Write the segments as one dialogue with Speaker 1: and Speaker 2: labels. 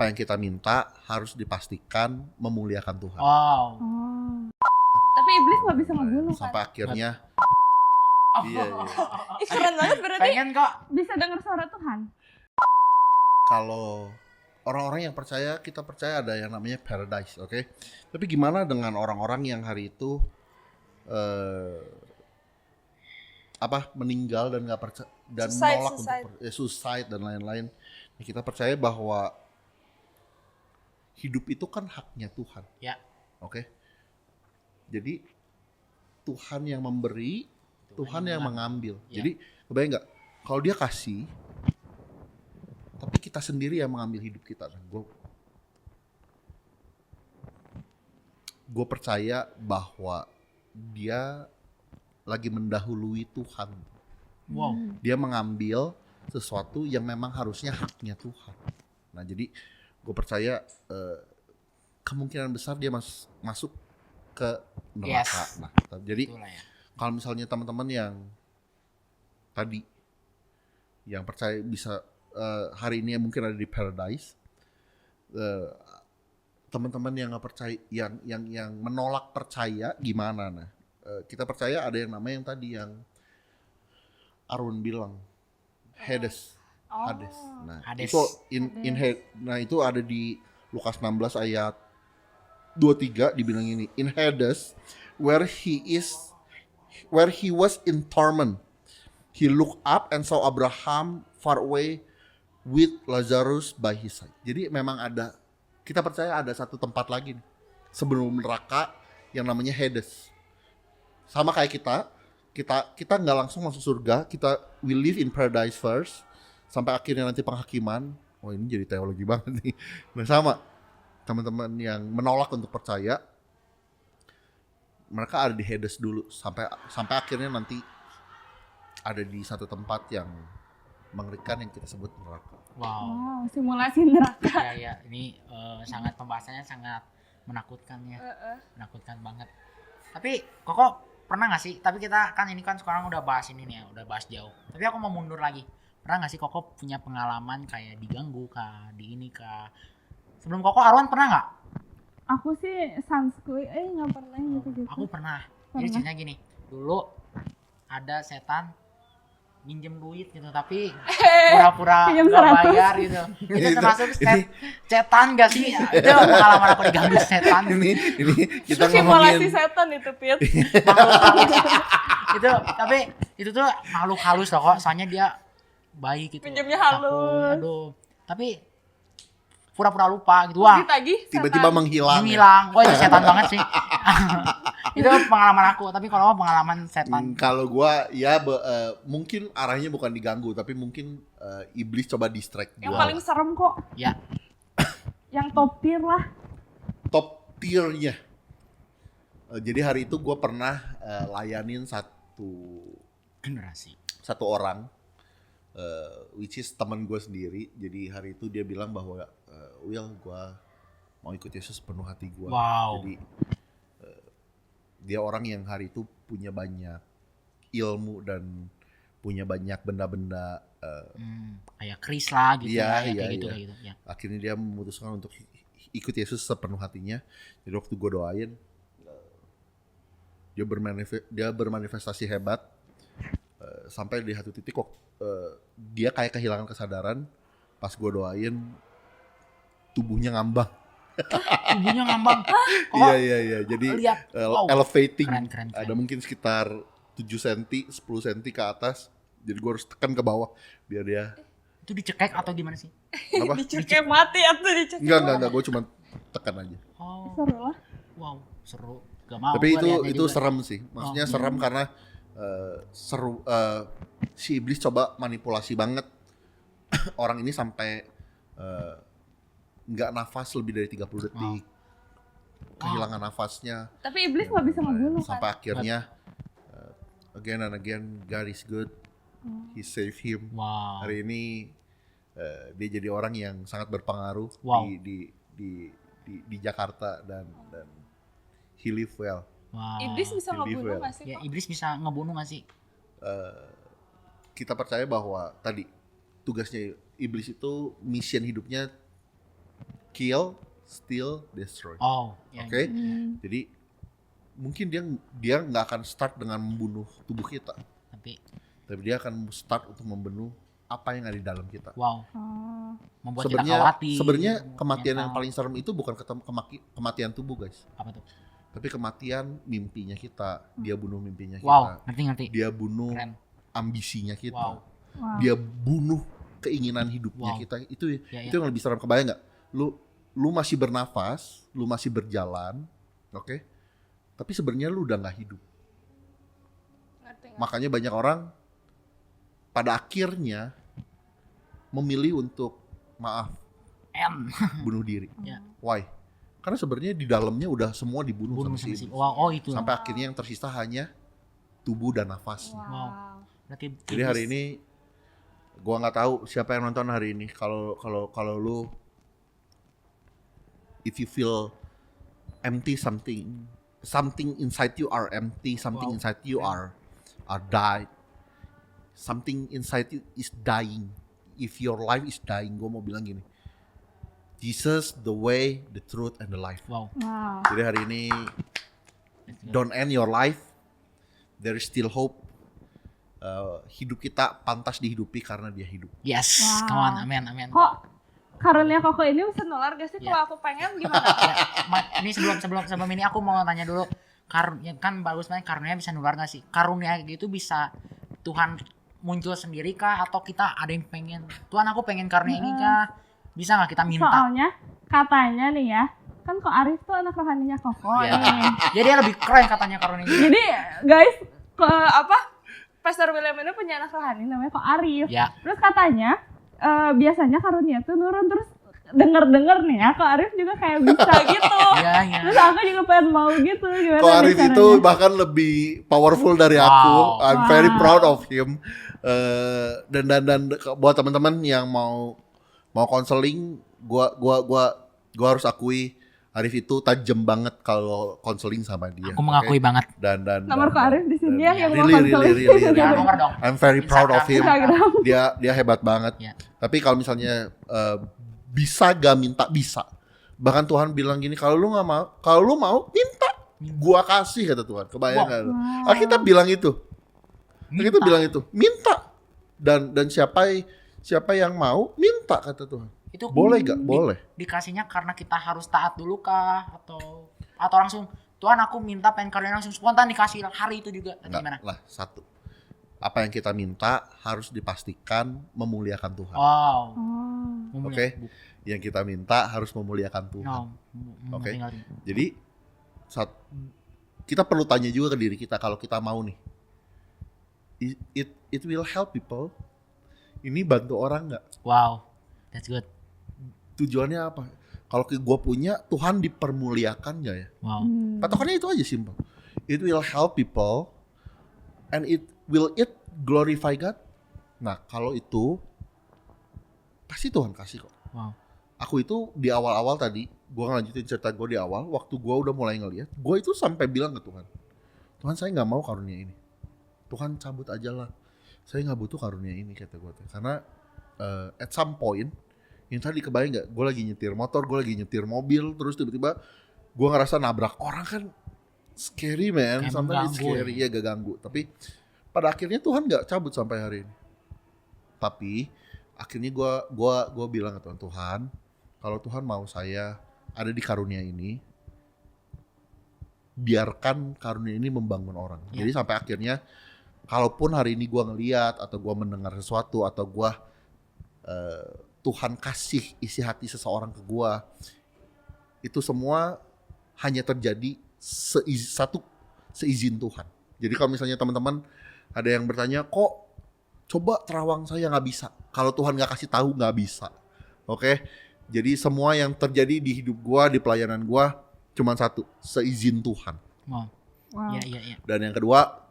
Speaker 1: apa yang kita minta harus dipastikan memuliakan Tuhan.
Speaker 2: Wow.
Speaker 3: Tapi iblis nggak bisa ngebunuh kan?
Speaker 1: Sampai akhirnya iya.
Speaker 3: Ih, keren banget berarti.
Speaker 2: Pengen kok.
Speaker 3: Bisa dengar suara Tuhan.
Speaker 1: Kalau orang-orang yang percaya, kita percaya ada yang namanya paradise, oke? Tapi gimana dengan orang-orang yang hari itu meninggal dan nggak percaya dan menolak untuk suicide dan lain-lain? Nah, kita percaya bahwa hidup itu kan haknya Tuhan.
Speaker 2: Ya.
Speaker 1: Oke. Jadi Tuhan yang memberi, Tuhan yang mengambil.
Speaker 2: Ya.
Speaker 1: Jadi kebayang nggak? Kalau dia kasih, tapi kita sendiri yang mengambil hidup kita. Gue percaya bahwa dia lagi mendahului Tuhan.
Speaker 2: Wow.
Speaker 1: Dia mengambil sesuatu yang memang harusnya haknya Tuhan. Nah jadi gue percaya kemungkinan besar dia masuk ke neraka.
Speaker 2: Yes.
Speaker 1: Nah, jadi
Speaker 2: Ya.
Speaker 1: kalau misalnya teman-teman yang tadi yang percaya bisa hari ini mungkin ada di paradise, teman-teman yang nggak percaya, yang menolak percaya gimana? Nah, kita percaya ada yang namanya yang tadi yang Arun bilang Hades. Hades. Nah,
Speaker 2: Hades.
Speaker 1: itu itu ada di Lukas 16 ayat 23 dibilang ini, in Hades where he was in torment, he looked up and saw Abraham far away with Lazarus by his side. Jadi memang ada, kita percaya ada satu tempat lagi nih, sebelum neraka yang namanya Hades. Sama kayak kita nggak langsung masuk surga, we live in paradise first sampai akhirnya nanti penghakiman. Oh ini jadi teologi banget nih. Nah sama teman-teman yang menolak untuk percaya, mereka ada di Hades dulu sampai akhirnya nanti ada di satu tempat yang mengerikan yang kita sebut neraka.
Speaker 2: Wow.
Speaker 3: Simulasi neraka.
Speaker 2: Ya, ini sangat pembahasannya sangat menakutkan ya. Menakutkan banget. Tapi Koko pernah nggak sih? Tapi kita kan ini kan sekarang udah bahas ini nih ya, udah bahas jauh. Tapi aku mau mundur lagi. Pernah nggak sih Koko punya pengalaman kayak diganggu kah, di ini kah? Sebelum Koko, Arwan pernah nggak?
Speaker 3: Aku sih sanskui, nggak pernah gitu.
Speaker 2: Aku pernah. Jadi ceritanya gini, dulu ada setan minjem duit gitu, tapi pura-pura nggak bayar gitu. Itu termasuk setan gak sih? Itu pengalaman aku diganggu setan.
Speaker 1: Ini kita
Speaker 3: simulasi
Speaker 1: ngomongin
Speaker 3: setan itu, Pit.
Speaker 2: Makhluk halus. Tapi itu tuh makhluk halus loh kok, soalnya dia baik gitu.
Speaker 3: Pinjamnya halus.
Speaker 2: Aduh. Tapi pura-pura lupa gitu. Wah,
Speaker 1: tiba-tiba menghilang.
Speaker 2: Wah, itu setan banget sih. Itu pengalaman aku, tapi kalau pengalaman setan.
Speaker 1: Kalau gua ya mungkin arahnya bukan diganggu, tapi mungkin iblis coba distract
Speaker 3: Yang
Speaker 1: gua.
Speaker 3: paling serem kok.
Speaker 2: Ya.
Speaker 3: Yang top tier lah.
Speaker 1: Top tiernya. Jadi hari itu gua pernah layanin satu orang, which is teman gue sendiri. Jadi hari itu dia bilang bahwa Will, gue mau ikut Yesus penuh hati gue.
Speaker 2: Wow.
Speaker 1: Jadi dia orang yang hari itu punya banyak ilmu dan punya banyak benda-benda
Speaker 2: kayak keris lah gitu.
Speaker 1: Iya.
Speaker 2: Gitu ya.
Speaker 1: Akhirnya dia memutuskan untuk ikut Yesus sepenuh hatinya. Jadi waktu gue doain, dia bermanifestasi hebat. Sampai di satu titik kok dia kayak kehilangan kesadaran. Pas gue doain, tubuhnya ngambang.
Speaker 2: Tubuhnya ngambang.
Speaker 1: Iya. Jadi elevating.
Speaker 2: Keren.
Speaker 1: Ada mungkin sekitar 7 cm, 10 cm ke atas. Jadi gue harus tekan ke bawah biar dia.
Speaker 2: Itu dicekek atau gimana sih?
Speaker 1: Apa?
Speaker 3: Dicekek mati atau dicekek?
Speaker 1: Enggak. Gue cuma tekan aja.
Speaker 2: Oh.
Speaker 3: Seru lah.
Speaker 2: Wow, seru. Gak mau.
Speaker 1: Tapi itu serem sih. Maksudnya serem karena si iblis coba manipulasi banget orang ini sampai nggak nafas lebih dari 30 detik. Kehilangan nafasnya.
Speaker 3: Tapi iblis nggak bisa ngebunuh kan?
Speaker 1: Sampai akhirnya again and again God is good. He saved him.
Speaker 2: Wow.
Speaker 1: Hari ini dia jadi orang yang sangat berpengaruh di Jakarta dan he live well.
Speaker 2: Wow.
Speaker 3: Iblis bisa ngebunuh nggak sih?
Speaker 2: Ya, iblis bisa ngebunuh nggak sih?
Speaker 1: Kita percaya bahwa tadi tugasnya iblis itu mission hidupnya kill, steal, destroy.
Speaker 2: Oh, ya.
Speaker 1: Oke, jadi mungkin dia nggak akan start dengan membunuh tubuh kita, tapi dia akan start untuk membunuh apa yang ada di dalam kita.
Speaker 2: Wow.
Speaker 3: Oh.
Speaker 2: Membuat kita khawatir.
Speaker 1: Sebenarnya kematian yang
Speaker 2: mental.
Speaker 1: paling serem itu bukan kematian tubuh, guys,
Speaker 2: Apa tuh?
Speaker 1: tapi kematian mimpinya kita. Dia bunuh mimpinya kita.
Speaker 2: Wow, ngerti.
Speaker 1: Dia bunuh
Speaker 2: Keren.
Speaker 1: ambisinya kita.
Speaker 2: Wow.
Speaker 3: Wow.
Speaker 1: Dia bunuh keinginan hidupnya
Speaker 2: Wow.
Speaker 1: kita. Itu
Speaker 2: Ya.
Speaker 1: yang lebih serem. Kebayang nggak? Lu masih bernafas, lu masih berjalan, oke? Tapi sebenarnya lu udah nggak hidup.
Speaker 3: Ngerti.
Speaker 1: Makanya banyak orang pada akhirnya memilih untuk bunuh diri.
Speaker 2: Ya.
Speaker 1: Why? Karena sebenarnya di dalamnya udah semua dibunuh
Speaker 2: Bunuh
Speaker 1: sama
Speaker 2: sama
Speaker 1: si iblis.
Speaker 2: Wow, oh itu.
Speaker 1: Sampai akhirnya yang tersisa hanya tubuh dan nafas.
Speaker 3: Wow.
Speaker 2: Berarti
Speaker 1: Jadi hari ini gua nggak tahu siapa yang nonton hari ini. Kalau lu, if you feel empty, something inside you are empty, something
Speaker 2: Wow.
Speaker 1: inside you are died, something inside you is dying. If your life is dying, gua mau bilang gini, Jesus, the way, the truth, and the life.
Speaker 2: Wow.
Speaker 3: Wow.
Speaker 1: Jadi hari ini don't end your life. There is still hope. Hidup kita pantas dihidupi karena dia hidup.
Speaker 2: Yes,
Speaker 3: Wow.
Speaker 2: come on, amin.
Speaker 3: Kok karunia Koko ini bisa nular gak sih?
Speaker 2: Ya.
Speaker 3: Kalau aku pengen gimana?
Speaker 2: Ya, ini sebelum ini aku mau tanya dulu. Karunia kan bagus banget, karunia bisa nular gak sih? Karunia gitu bisa Tuhan muncul sendiri kah atau kita ada yang pengen Tuhan aku pengen karunia ini kah? Bisa nggak kita minta?
Speaker 3: Soalnya katanya nih ya, kan Ko Arif tuh anak rohaninya Koko
Speaker 2: Iya.
Speaker 3: nih.
Speaker 2: Jadi lebih keren katanya karunia ini.
Speaker 3: Jadi guys, Pastor William ini punya anak rohani namanya Ko Arif.
Speaker 2: Ya.
Speaker 3: Terus katanya biasanya karunia tuh nurun, terus denger nih ya Ko Arif juga kayak bisa gitu.
Speaker 2: Iya.
Speaker 3: Terus aku juga pengen mau gitu. Gimana
Speaker 1: Ko
Speaker 3: nih
Speaker 1: Arif
Speaker 3: caranya?
Speaker 1: itu bahkan lebih powerful dari
Speaker 2: Wow.
Speaker 1: aku. I'm very
Speaker 3: Wow.
Speaker 1: proud of him. Dan buat teman-teman yang mau konseling, gua harus akui Arif itu tajam banget kalau konseling sama dia.
Speaker 2: Aku mengakui banget.
Speaker 1: Dan
Speaker 3: Nomor Ko Arif di sini ya yang mau
Speaker 1: really.
Speaker 3: konseling.
Speaker 2: Ya, nomor dong.
Speaker 1: I'm very proud of him.
Speaker 3: Instagram.
Speaker 1: Dia hebat banget.
Speaker 2: Ya.
Speaker 1: Tapi kalau misalnya bisa gak minta, bisa. Bahkan Tuhan bilang gini, kalau lu mau minta, gua kasih, kata Tuhan. Kebayang
Speaker 2: Wow.
Speaker 1: gak lu?
Speaker 3: Wow.
Speaker 1: Kita bilang itu. Kita
Speaker 2: Minta.
Speaker 1: bilang itu, minta. Dan siapa yang mau minta, kata Tuhan.
Speaker 2: Itu
Speaker 1: Boleh gak? Boleh.
Speaker 2: Dikasihnya karena kita harus taat dulu kah atau langsung Tuhan aku minta pengen karunia langsung spontan dikasih hari itu juga atau gimana?
Speaker 1: Enggak lah, satu. Apa yang kita minta harus dipastikan memuliakan Tuhan.
Speaker 2: Wow.
Speaker 3: Oh.
Speaker 1: Oke. Yang kita minta harus memuliakan Tuhan. Oke. Jadi kita perlu tanya juga ke diri kita, kalau kita mau nih, it will help people. Ini bantu orang nggak?
Speaker 2: Wow. That's good.
Speaker 1: Tujuannya apa? Kalau gue punya, Tuhan dipermuliakan nggak ya?
Speaker 2: Wow.
Speaker 1: Patokannya itu aja, simple. It will help people and will it glorify God? Nah, kalau itu pasti Tuhan kasih kok.
Speaker 2: Wow.
Speaker 1: Aku itu di awal-awal tadi, gue ngelanjutin cerita gue di awal, waktu gue udah mulai ngeliat, gue itu sampai bilang ke Tuhan, Tuhan saya nggak mau karunia ini, Tuhan cabut aja lah, saya nggak butuh karunia ini, kata gue. Karena at some point, yang tadi kebayang nggak, gue lagi nyetir motor, gue lagi nyetir mobil, terus tiba-tiba gue ngerasa nabrak orang, kan scary man, sampai scary ya, gak ganggu. Tapi pada akhirnya Tuhan nggak cabut sampai hari ini. Tapi akhirnya gue bilang ke Tuhan, Tuhan, kalau Tuhan mau saya ada di karunia ini, biarkan karunia ini membangun orang.
Speaker 2: Ya.
Speaker 1: Jadi sampai akhirnya, kalaupun hari ini gue ngeliat atau gue mendengar sesuatu atau gue Tuhan kasih isi hati seseorang ke gue, itu semua hanya terjadi seizin Tuhan. Jadi kalau misalnya teman-teman ada yang bertanya, kok coba terawang saya nggak bisa? Kalau Tuhan nggak kasih tahu nggak bisa. Oke? Jadi semua yang terjadi di hidup gua, di pelayanan gua, cuma satu, seizin Tuhan.
Speaker 2: Wow.
Speaker 3: Wow.
Speaker 2: Iya.
Speaker 1: Dan yang kedua,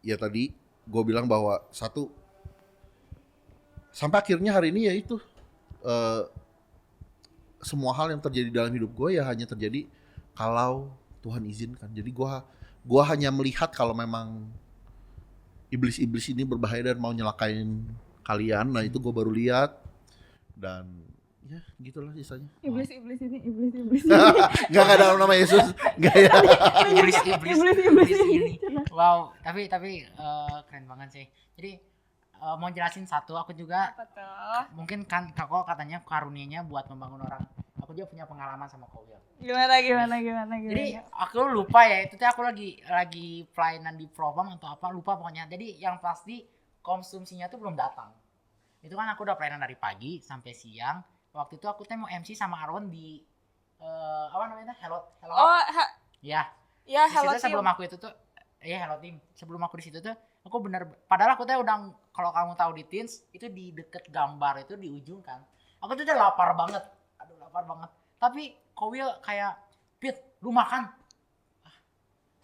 Speaker 1: ya tadi gua bilang bahwa satu, sampai akhirnya hari ini ya itu, semua hal yang terjadi dalam hidup gua ya hanya terjadi kalau Tuhan izinkan. Jadi gua hanya melihat kalau memang iblis-iblis ini berbahaya dan mau nyelakain kalian, nah itu gua baru lihat. Dan ya gitulah sisanya.
Speaker 3: Iblis ini.
Speaker 1: Nggak ada nama Yesus. Nggak ya.
Speaker 3: Iblis
Speaker 2: ini. Wow, tapi keren banget sih. Jadi mau jelasin satu, aku juga
Speaker 3: Apa tuh?
Speaker 2: mungkin kan Koko katanya karunianya buat membangun orang. Aku juga punya pengalaman sama Kowil.
Speaker 3: Gimana?
Speaker 2: Jadi aku lupa ya, itu tuh aku lagi pelayanan di Propam atau apa, lupa pokoknya. Jadi yang pasti konsumsinya tuh belum datang. Itu kan aku udah pelayanan dari pagi sampai siang. Waktu itu aku tuh mau MC sama Arwan di apa namanya? Hello.
Speaker 3: Oh,
Speaker 2: Ya.
Speaker 3: ya
Speaker 2: Di
Speaker 3: Hello
Speaker 2: situ sebelum
Speaker 3: Team.
Speaker 2: aku itu tuh Hello Team. Sebelum aku di situ tuh aku padahal aku tuh udah, kalau kamu tahu di Teens itu di deket gambar itu di ujung kan. Aku tuh udah lapar banget. Aduh, lapar banget. Tapi Kowil kayak, "Pit, lu makan."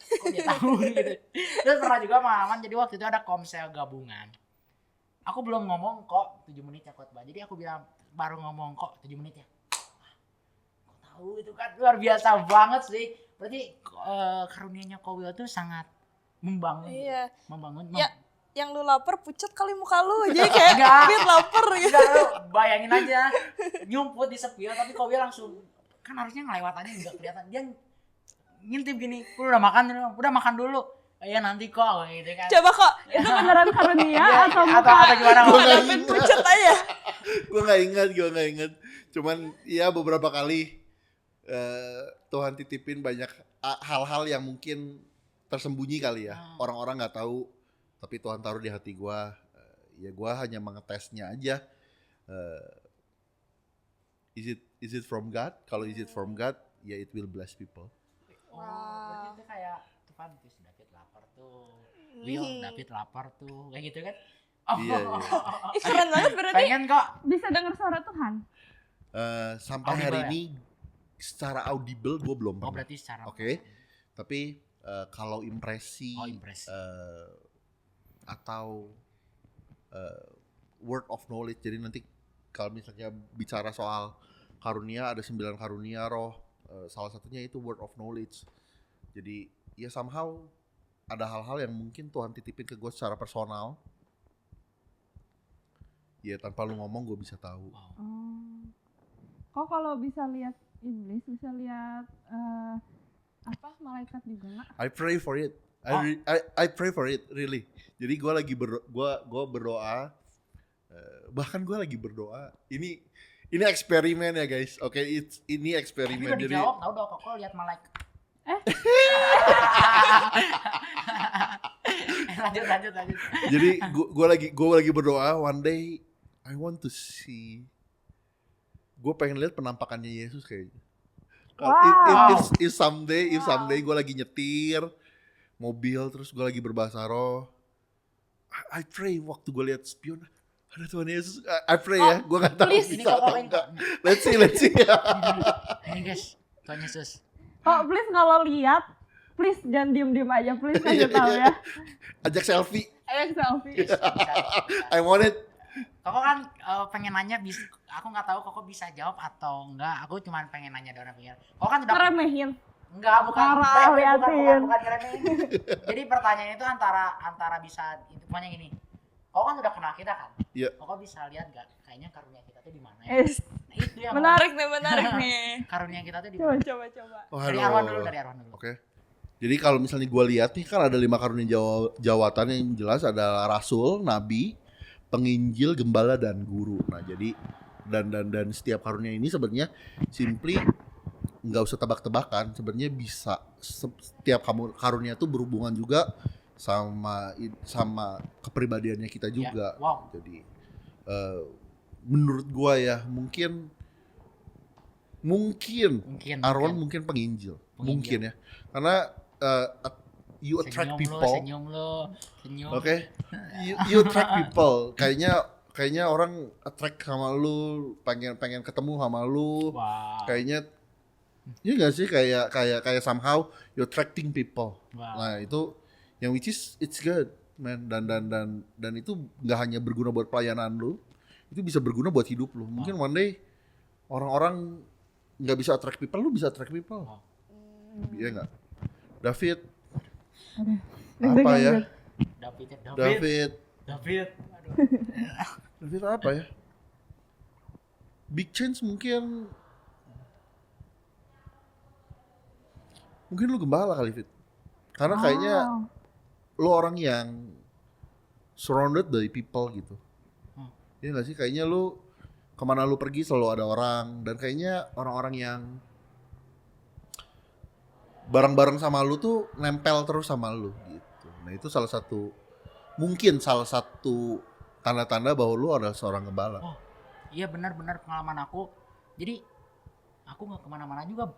Speaker 2: Kok dia tahu gitu. Terus pernah juga pengalaman, jadi waktu itu ada komsel gabungan. Aku belum ngomong kok 7 menit ya khotbah. Jadi aku bilang baru ngomong kok 7 menit ya. Kok tahu itu kan luar biasa banget sih. Berarti karunianya Kowil tuh sangat membangun.
Speaker 4: Iya.
Speaker 2: Membangun.
Speaker 4: Ya. Yang lu lapar pucat kali muka lu. Jadi kayak
Speaker 2: Enggak.
Speaker 4: Pit lapar gitu.
Speaker 2: Enggak, lu bayangin aja nyumput di spion tapi Kowil langsung, kan harusnya ngelewatannya enggak kelihatan, dia ngintip gini, "Lu udah makan dulu? Udah makan dulu." "Ya nanti kok," gitu kan.
Speaker 4: Coba kok.
Speaker 3: Itu beneran karunia atau
Speaker 2: atau gimana?
Speaker 1: Gua nggak
Speaker 4: Dapet
Speaker 1: ingat.
Speaker 4: pucat aja.
Speaker 1: Gue nggak ingat. Cuman ya beberapa kali Tuhan titipin banyak hal-hal yang mungkin tersembunyi kali ya. Orang-orang nggak tahu, tapi Tuhan taruh di hati gue. Ya gue hanya mengetesnya aja. Is it from God? Kalau is it from God, ya it will bless people.
Speaker 2: Oh, berarti itu kayak Tuhan, terus David lapar tuh. Will, David lapar tuh. Kayak gitu kan? Oh.
Speaker 1: Iya.
Speaker 4: Ih, keren banget berarti.
Speaker 2: Pengen kok.
Speaker 3: bisa dengar suara Tuhan?
Speaker 1: Sampai
Speaker 2: Audible
Speaker 1: hari
Speaker 2: ya?
Speaker 1: ini secara audible gue belum
Speaker 2: Oh,
Speaker 1: pernah.
Speaker 2: berarti secara
Speaker 1: Oke. Tapi kalau impresi,
Speaker 2: impresi.
Speaker 1: atau word of knowledge, jadi nanti kalau misalnya bicara soal karunia, ada 9 karunia roh, salah satunya itu word of knowledge. Jadi ya somehow ada hal-hal yang mungkin Tuhan titipin ke gue secara personal, ya tanpa lu ngomong gue bisa tahu.
Speaker 2: Wow.
Speaker 3: Kok kalau bisa lihat iblis, bisa lihat malaikat juga nggak?
Speaker 1: I pray for it. I pray for it really. Jadi gue lagi berdoa, bahkan gue lagi berdoa. Ini eksperimen ya guys. Oke, ini
Speaker 2: Tapi
Speaker 1: eksperimen.
Speaker 2: udah
Speaker 1: Jadi
Speaker 2: dijawab, tau dong kok lihat malaikat. lanjut.
Speaker 1: jadi gue lagi berdoa. One day I want to see. Gue pengen lihat penampakannya Yesus kayaknya. If someday gue lagi nyetir mobil terus gue lagi berbahasa roh, I pray waktu gue lihat spion ada Tuhan Yesus. I pray ya, gue nggak tahu
Speaker 4: please,
Speaker 2: ini
Speaker 1: bisa
Speaker 2: kok
Speaker 1: atau enggak. Let's see.
Speaker 2: Ini guys, Tuhan Yesus.
Speaker 3: Oh, please kalau lihat, please jangan diem aja, please kasih tahu ya.
Speaker 1: Ajak selfie.
Speaker 3: Ayo selfie.
Speaker 2: Bisa.
Speaker 1: I want it.
Speaker 2: Koko kan pengen nanya, aku nggak tahu Koko bisa jawab atau enggak. Aku cuma pengen nanya dari pikir. Koko kan udah
Speaker 3: Ngeremehin.
Speaker 2: enggak, bukan
Speaker 3: Parah, liatin.
Speaker 2: bukan ngeremehin. Jadi pertanyaan itu antara bisa itu pokoknya gini. Koko kan udah kenal kita kan?
Speaker 1: Iya.
Speaker 2: Koko bisa lihat nggak kayaknya karunia kita tuh di mana ya?
Speaker 3: Yes.
Speaker 2: Nah, itu yang
Speaker 4: Menarik nih.
Speaker 2: karunia kita tuh di
Speaker 3: Coba.
Speaker 2: mana?
Speaker 1: Oh,
Speaker 2: Dari
Speaker 1: halo.
Speaker 2: Arwan dulu.
Speaker 1: Oke. Jadi kalau misalnya gue lihat nih kan ada 5 karunia jawatan yang jelas, ada rasul, nabi, penginjil, gembala, dan guru. Nah jadi dan setiap karunia ini sebenarnya simply nggak usah tebak-tebakan, sebenarnya bisa setiap karunia tuh berhubungan juga sama kepribadiannya kita juga.
Speaker 2: Ya, wow.
Speaker 1: Jadi menurut gua ya mungkin Arwan mungkin penginjil. Mungkin ya, karena you attract people.
Speaker 2: Senyum.
Speaker 1: Oke. You attract people. Kayaknya orang attract sama lu, pengen ketemu sama lu.
Speaker 2: Wow.
Speaker 1: Kayaknya ya enggak sih, kayak somehow you attracting people.
Speaker 2: Wow.
Speaker 1: Nah, itu yang which is it's good, man. Dan itu enggak hanya berguna buat pelayanan lu, itu bisa berguna buat hidup lu. Mungkin one day orang-orang enggak bisa attract people, lu bisa attract people. Iya enggak? David. Apa ya?
Speaker 2: David. Aduh.
Speaker 1: David apa ya? Big change mungkin lu gembala kali, Fit. Karena kayaknya lu orang yang surrounded by people gitu. Iya gak sih? Kayaknya lu kemana lu pergi selalu ada orang. Dan kayaknya orang-orang yang bareng-bareng sama lu tuh nempel terus sama lu gitu. Nah itu mungkin salah satu tanda-tanda bahwa lu adalah seorang gembala.
Speaker 2: Oh iya benar-benar pengalaman aku. Jadi aku nggak kemana-mana juga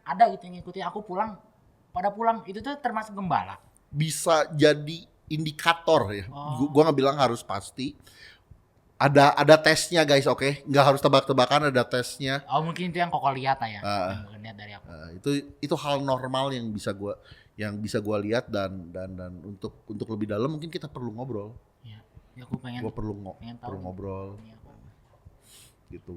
Speaker 2: ada gitu yang ngikutin aku pada pulang itu tuh termasuk gembala.
Speaker 1: Bisa jadi indikator ya.
Speaker 2: Oh.
Speaker 1: Gua nggak bilang harus pasti. Ada tesnya guys, oke? Nggak harus tebak-tebakan, ada tesnya.
Speaker 2: Oh mungkin itu yang Koko lihat ya. Yang bukan lihat dari aku.
Speaker 1: Itu hal normal yang bisa gua lihat dan untuk lebih dalam mungkin kita perlu ngobrol.
Speaker 2: Iya. Ya, aku pengen.
Speaker 1: Gua perlu
Speaker 2: tahu.
Speaker 1: ngobrol.
Speaker 2: Iya.
Speaker 1: Gitu.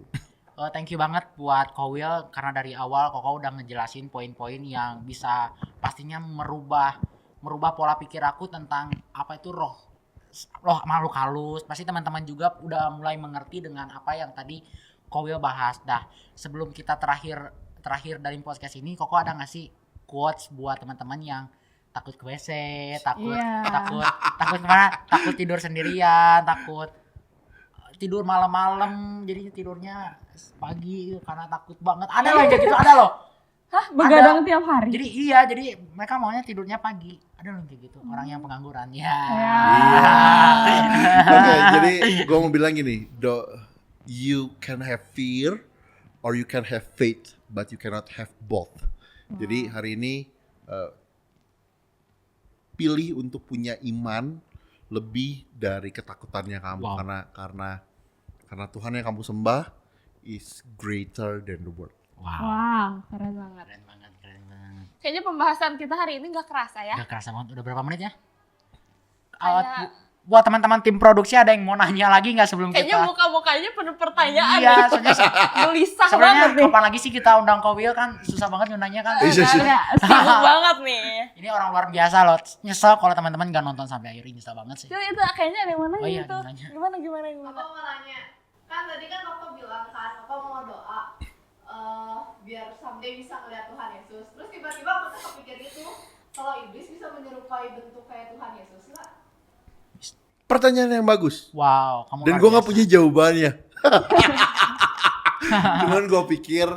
Speaker 2: Thank you banget buat Kowil karena dari awal Koko udah ngejelasin poin-poin yang bisa pastinya merubah pola pikir aku tentang apa itu roh makhluk halus. Pasti teman-teman juga udah mulai mengerti dengan apa yang tadi Kowil bahas. Dah, sebelum kita terakhir dari podcast ini, Koko ada nggak sih quotes buat teman-teman yang takut ke WC, takut kemana, takut tidur sendirian, takut tidur malam-malam jadinya tidurnya pagi karena takut banget. Ada loh kayak gitu, ada loh.
Speaker 3: Hah, begadang tiap hari?
Speaker 2: Jadi mereka maunya tidurnya pagi. Ada loh kayak gitu, orang yang pengangguran. Ya.
Speaker 1: Oke, jadi gue mau bilang gini, you can have fear or you can have faith, but you cannot have both. Jadi hari ini pilih untuk punya iman lebih dari ketakutannya kamu.
Speaker 2: Wow.
Speaker 1: Karena Tuhan yang kamu sembah is greater than the world.
Speaker 3: Wow, keren banget.
Speaker 2: Keren banget.
Speaker 3: Kayaknya pembahasan kita hari ini gak kerasa ya.
Speaker 2: Gak kerasa banget, udah berapa menit ya?
Speaker 3: Kayak-
Speaker 2: Buat teman-teman tim produksi ada yang mau nanya lagi nggak sebelum
Speaker 3: Kayaknya
Speaker 2: kita?
Speaker 3: muka-mukanya penuh pertanyaan.
Speaker 2: Iya,
Speaker 3: nih.
Speaker 2: soalnya
Speaker 3: Gelisah
Speaker 2: sebenarnya
Speaker 3: banget nih.
Speaker 2: kapan lagi sih kita undang Kowil kan susah banget nyundangnya kan.
Speaker 1: Iya, iya.
Speaker 3: Ya, sibuk banget nih.
Speaker 2: Ini orang luar biasa loh. Nyesel kalau teman-teman nggak nonton sampai akhir, nyesel banget sih.
Speaker 3: Coba itu kayaknya ada yang mana
Speaker 2: Oh iya,
Speaker 3: gitu.
Speaker 2: nanya.
Speaker 3: Gimana?
Speaker 5: Aku mau nanya, kan tadi kan Koko bilang kan, Koko mau doa biar someday bisa ngeliat Tuhan Yesus. Terus tiba-tiba aku tuh kepikir itu, kalau iblis bisa menyerupai bentuk kayak Tuhan Yesus nggak?
Speaker 1: Pertanyaan yang bagus.
Speaker 2: Wow, kamu
Speaker 1: Dan
Speaker 2: luar
Speaker 1: gue nggak
Speaker 2: biasa.
Speaker 1: punya jawabannya. Cuman gue pikir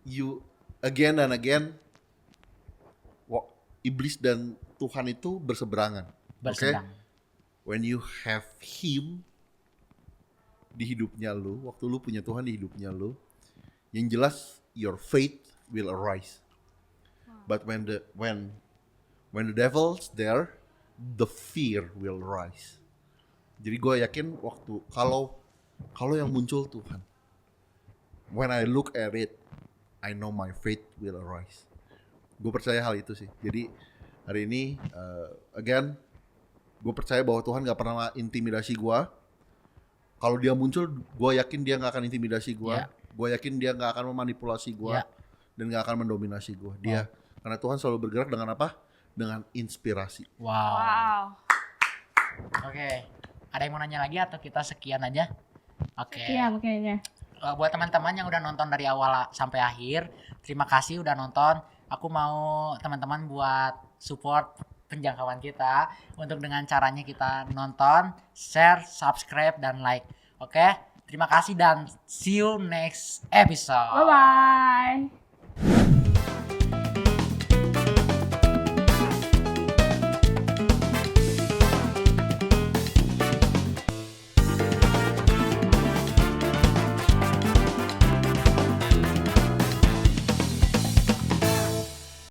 Speaker 1: you again and again, iblis dan Tuhan itu berseberangan.
Speaker 2: Bersedang.
Speaker 1: When you have Him di hidupnya lu, waktu lu punya Tuhan di hidupnya lu, yang jelas your faith will arise. But when the devil's there, the fear will rise. Jadi gue yakin waktu kalau yang muncul Tuhan, when I look at it, I know my faith will arise. Gue percaya hal itu sih. Jadi hari ini again, gue percaya bahwa Tuhan gak pernah intimidasi gue. Kalau dia muncul, gue yakin dia gak akan intimidasi gue.
Speaker 2: Yeah.
Speaker 1: Gue yakin dia gak akan memanipulasi gue.
Speaker 2: Yeah.
Speaker 1: Dan gak akan mendominasi gue. Dia karena Tuhan selalu bergerak dengan apa? Dengan inspirasi.
Speaker 2: Wow. Oke. Ada yang mau nanya lagi atau kita sekian aja? Oke.
Speaker 3: Sekian kayaknya.
Speaker 2: Buat teman-teman yang udah nonton dari awal sampai akhir, terima kasih udah nonton. Aku mau teman-teman buat support penjangkauan kita untuk dengan caranya kita nonton, share, subscribe, dan like. Oke? Terima kasih dan see you next episode.
Speaker 3: Bye-bye.